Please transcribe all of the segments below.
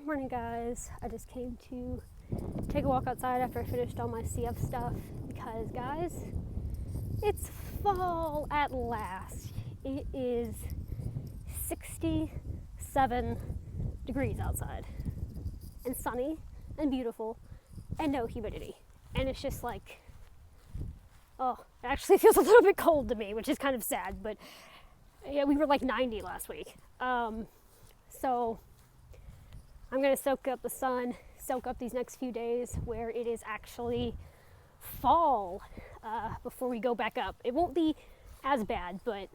Morning guys, I just came to take a walk outside after I finished all my CF stuff because guys, it's fall at last. It is 67 degrees outside and sunny and beautiful and no humidity, and it's just like, oh, it actually feels a little bit cold to me, which is kind of sad, but yeah, we were like 90 last week. So I'm gonna soak up the sun, soak up these next few days where it is actually fall before we go back up. It won't be as bad, but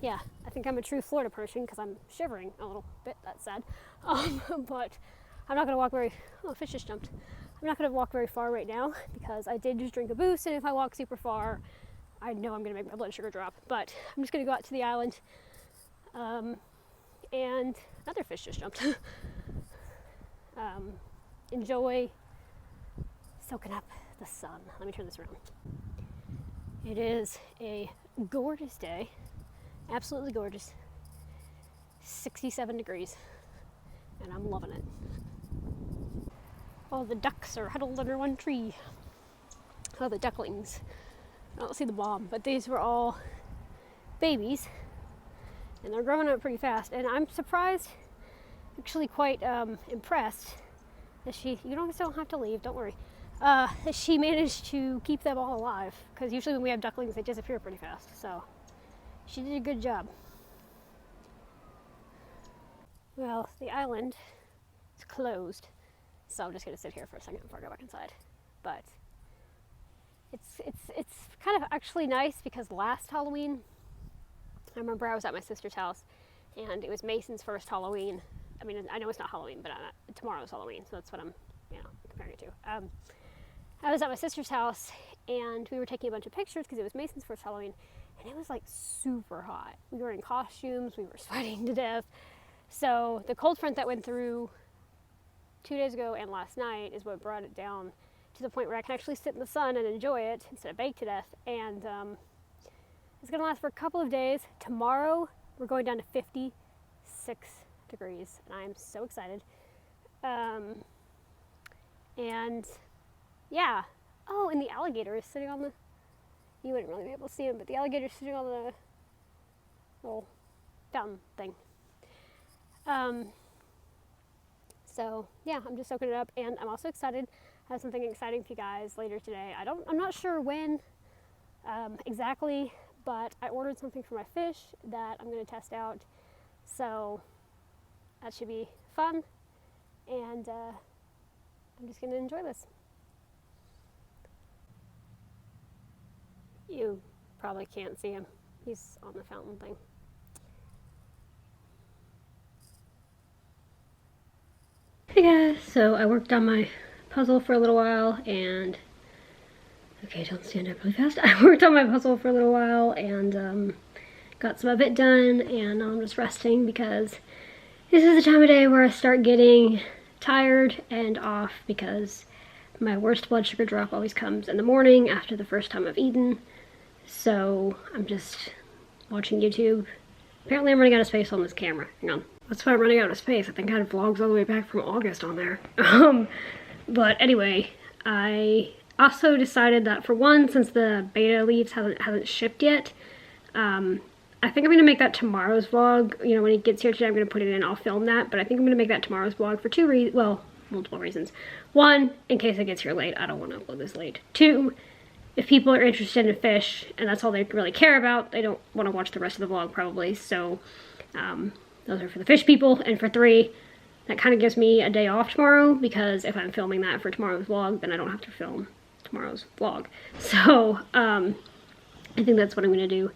yeah, I think I'm a true Florida person because I'm shivering a little bit. That's sad. But I'm not gonna walk very, oh, fish just jumped. I'm not gonna walk very far right now because I did just drink a boost, and if I walk super far, I know I'm gonna make my blood sugar drop. But I'm just gonna go out to the island, and another fish just jumped. Enjoy soaking up the sun. Let me turn this around. It is a gorgeous day, absolutely gorgeous. 67 degrees, and I'm loving it. All the ducks are huddled under one tree. Oh, the ducklings. I don't see the mom, but these were all babies, and they're growing up pretty fast. And I'm surprised, actually quite impressed that you don't have to leave, don't worry, that she managed to keep them all alive, because usually when we have ducklings they disappear pretty fast, so she did a good job. Well, the island is closed, so I'm just going to sit here for a second before I go back inside. But it's kind of actually nice because last Halloween, I remember I was at my sister's house and it was Mason's first Halloween. I mean, I know it's not Halloween, but tomorrow's Halloween, so that's what I'm, comparing it to. I was at my sister's house and we were taking a bunch of pictures because it was Mason's first Halloween, and it was like super hot. We were in costumes, we were sweating to death. So the cold front that went through 2 days ago and last night is what brought it down to the point where I can actually sit in the sun and enjoy it instead of bake to death. And it's gonna last for a couple of days. Tomorrow we're going down to 56 degrees, and I'm so excited. And yeah, oh, and the alligator is sitting on the, you wouldn't really be able to see him, but the alligator is sitting on the little fountain thing. So yeah, I'm just soaking it up, and I'm also excited. I have something exciting for you guys later today. I'm not sure when exactly, but I ordered something for my fish that I'm going to test out. So that should be fun, and I'm just going to enjoy this. You probably can't see him. He's on the fountain thing. Hey guys, so I worked on my puzzle for a little while, and okay, don't stand up really fast. I worked on my puzzle for a little while and got some of it done, and I'm just resting because this is the time of day where I start getting tired and off, because my worst blood sugar drop always comes in the morning after the first time I've eaten. So I'm just watching YouTube. Apparently I'm running out of space on this camera. Hang on. That's why I'm running out of space. I think I had vlogs all the way back from August on there. But anyway, I also decided that for one, since the beta leaves hasn't shipped yet, I think I'm going to make that tomorrow's vlog. You know, when it gets here today, I'm going to put it in, I'll film that. But I think I'm going to make that tomorrow's vlog for multiple reasons. One, in case it gets here late, I don't want to upload this late. Two, if people are interested in fish and that's all they really care about, they don't want to watch the rest of the vlog probably. So those are for the fish people. And for three, that kind of gives me a day off tomorrow, because if I'm filming that for tomorrow's vlog, then I don't have to film tomorrow's vlog. So I think that's what I'm going to do.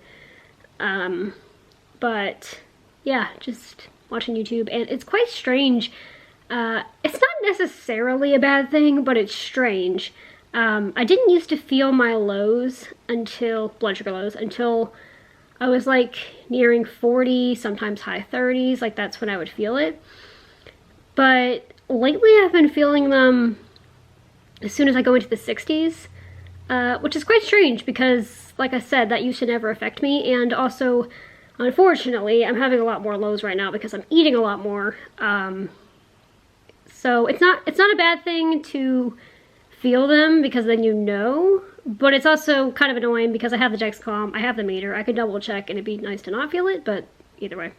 But yeah, just watching YouTube, and it's quite strange. It's not necessarily a bad thing, but it's strange. I didn't used to feel my lows blood sugar lows, until I was like nearing 40, sometimes high 30s, like that's when I would feel it. But lately I've been feeling them as soon as I go into the 60s, which is quite strange because, like I said, that used to never affect me. And also, unfortunately, I'm having a lot more lows right now because I'm eating a lot more. So it's not a bad thing to feel them because then you know, but it's also kind of annoying because I have the Dexcom, I have the meter, I could double check and it'd be nice to not feel it, but either way.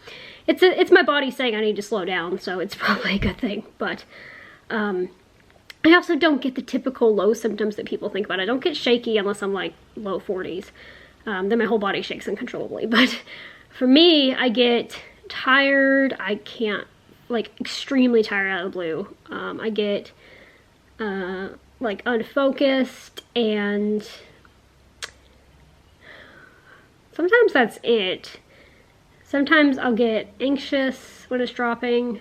It's my body saying I need to slow down, so it's probably a good thing, but I also don't get the typical low symptoms that people think about. I don't get shaky unless I'm like low 40s. Then my whole body shakes uncontrollably, but for me, I get tired, I can't, like extremely tired out of the blue. I get like unfocused, and sometimes that's it. Sometimes I'll get anxious when it's dropping.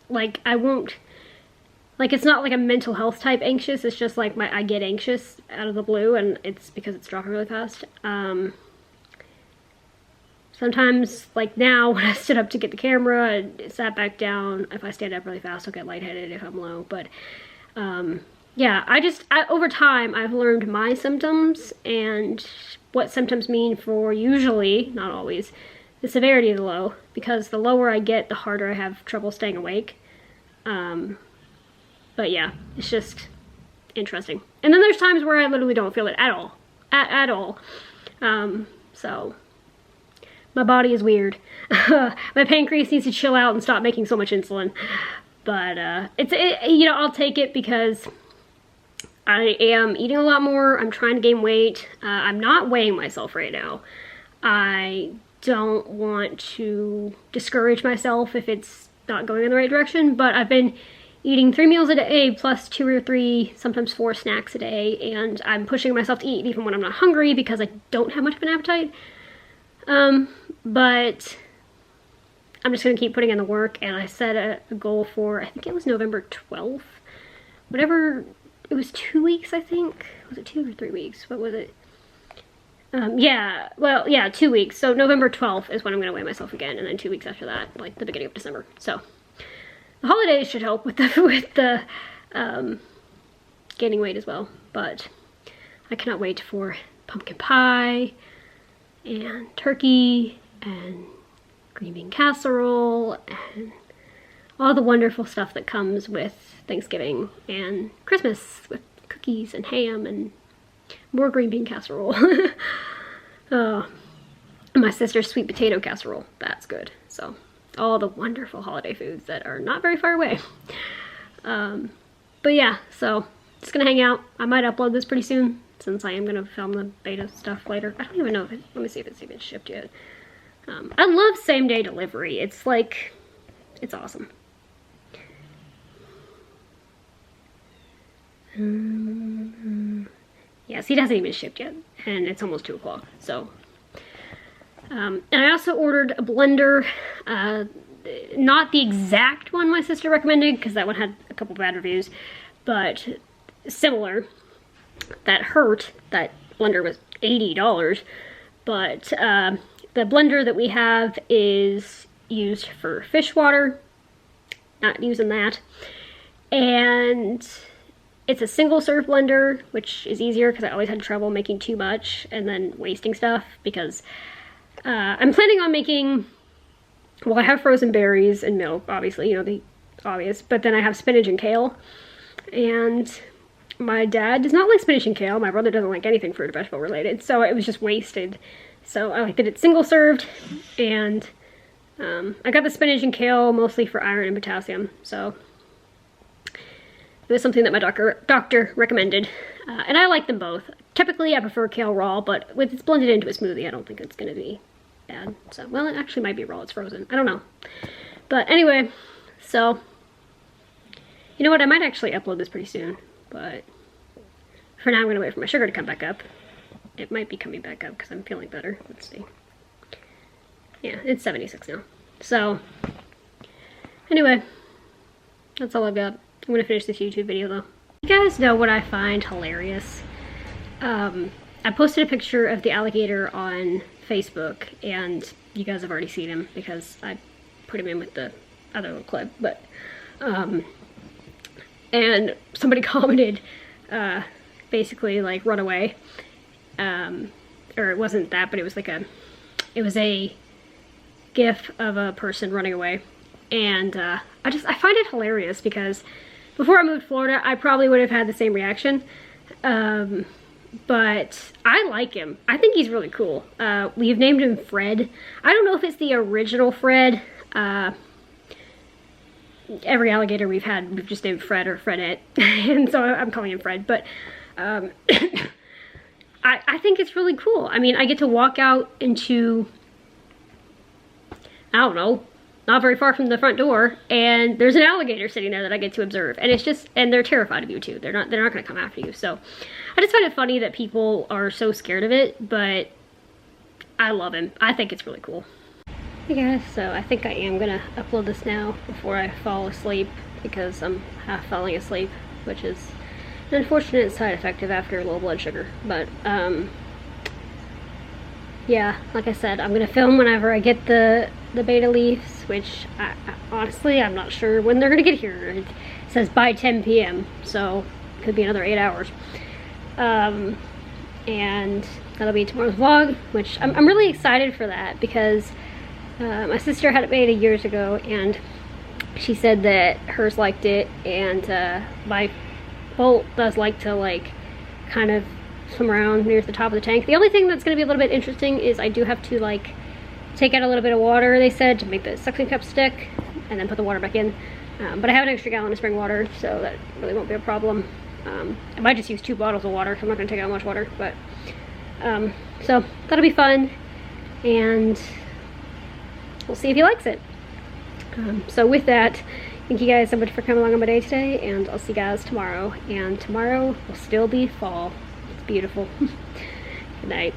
Like I won't, like it's not like a mental health type anxious, it's just like I get anxious out of the blue, and it's because it's dropping really fast. Sometimes, like now, when I stood up to get the camera and sat back down, if I stand up really fast, I'll get lightheaded if I'm low. But, yeah, over time, I've learned my symptoms and what symptoms mean for usually, not always, the severity of the low. Because the lower I get, the harder I have trouble staying awake. But yeah, it's just interesting. And then there's times where I literally don't feel it at all. At all. So... my body is weird. My pancreas needs to chill out and stop making so much insulin. But, you know, I'll take it because I am eating a lot more. I'm trying to gain weight. I'm not weighing myself right now. I don't want to discourage myself if it's not going in the right direction, but I've been eating 3 meals a day plus 2 or 3, sometimes 4 snacks a day, and I'm pushing myself to eat even when I'm not hungry because I don't have much of an appetite. But I'm just going to keep putting in the work, and I set a goal for, I think it was November 12th, whatever, it was 2 weeks, I think. Was it 2 or 3 weeks? What was it? Yeah, well, yeah, 2 weeks. So November 12th is when I'm going to weigh myself again, and then 2 weeks after that, like the beginning of December. So the holidays should help with the gaining weight as well, but I cannot wait for pumpkin pie and turkey and green bean casserole and all the wonderful stuff that comes with Thanksgiving and Christmas with cookies and ham and more green bean casserole. My sister's sweet potato casserole, that's good. So all the wonderful holiday foods that are not very far away. But yeah, so just gonna hang out. I might upload this pretty soon, since I am going to film the beta stuff later. I don't even know if it, let me see if it's even shipped yet. I love same day delivery. It's like, it's awesome. Yeah, see, it hasn't even shipped yet, and it's almost 2 o'clock, so. And I also ordered a blender, not the exact one my sister recommended, because that one had a couple bad reviews, but similar. That hurt. That blender was $80, but the blender that we have is used for fish water, not using that, and it's a single serve blender, which is easier because I always had trouble making too much and then wasting stuff, because I'm planning on making, well, I have frozen berries and milk, obviously, you know, the obvious, but then I have spinach and kale, and my dad does not like spinach and kale. My brother doesn't like anything fruit or vegetable related, so it was just wasted. So I did it single served, and I got the spinach and kale mostly for iron and potassium. So it was something that my doctor recommended, and I like them both. Typically, I prefer kale raw, but with it's blended into a smoothie, I don't think it's going to be bad. So, well, it actually might be raw. It's frozen. I don't know. But anyway, so you know what? I might actually upload this pretty soon. But for now, I'm going to wait for my sugar to come back up. It might be coming back up because I'm feeling better. Let's see. Yeah, it's 76 now. So, anyway, that's all I've got. I'm going to finish this YouTube video, though. You guys know what I find hilarious? I posted a picture of the alligator on Facebook, and you guys have already seen him because I put him in with the other little clip. But, and somebody commented, basically like, run away, or it wasn't that, but it was like it was a gif of a person running away, And I find it hilarious because before I moved to Florida, I probably would have had the same reaction. But I like him. I think he's really cool. We've named him Fred. I don't know if it's the original Fred. Every alligator we've had, we've just named Fred or Fredette. And so I'm calling him Fred. But I think it's really cool. I mean, I get to walk out into, I don't know, not very far from the front door, and there's an alligator sitting there that I get to observe. And it's just, and they're terrified of you too. They're not gonna come after you. So I just find it funny that people are so scared of it, but I love him. I think it's really cool. Hey guys, so I think I am gonna upload this now before I fall asleep, because I'm half falling asleep, which is an unfortunate side effect of after low blood sugar. But yeah, like I said, I'm gonna film whenever I get the beta leaves, which I honestly, I'm not sure when they're gonna get here. It says by 10 p.m. so it could be another 8 hours. And that'll be tomorrow's vlog, which I'm really excited for that, because my sister had it beta years ago, and she said that hers liked it, and my bolt does like to kind of swim around near the top of the tank. The only thing that's going to be a little bit interesting is I do have to take out a little bit of water, they said, to make the suction cup stick, and then put the water back in. But I have an extra gallon of spring water, so that really won't be a problem. I might just use 2 bottles of water, 'cause I'm not going to take out much water. But so that'll be fun, and we'll see if he likes it. So with that, thank you guys so much for coming along on my day today, and I'll see you guys tomorrow. And tomorrow will still be fall. It's beautiful. Good night.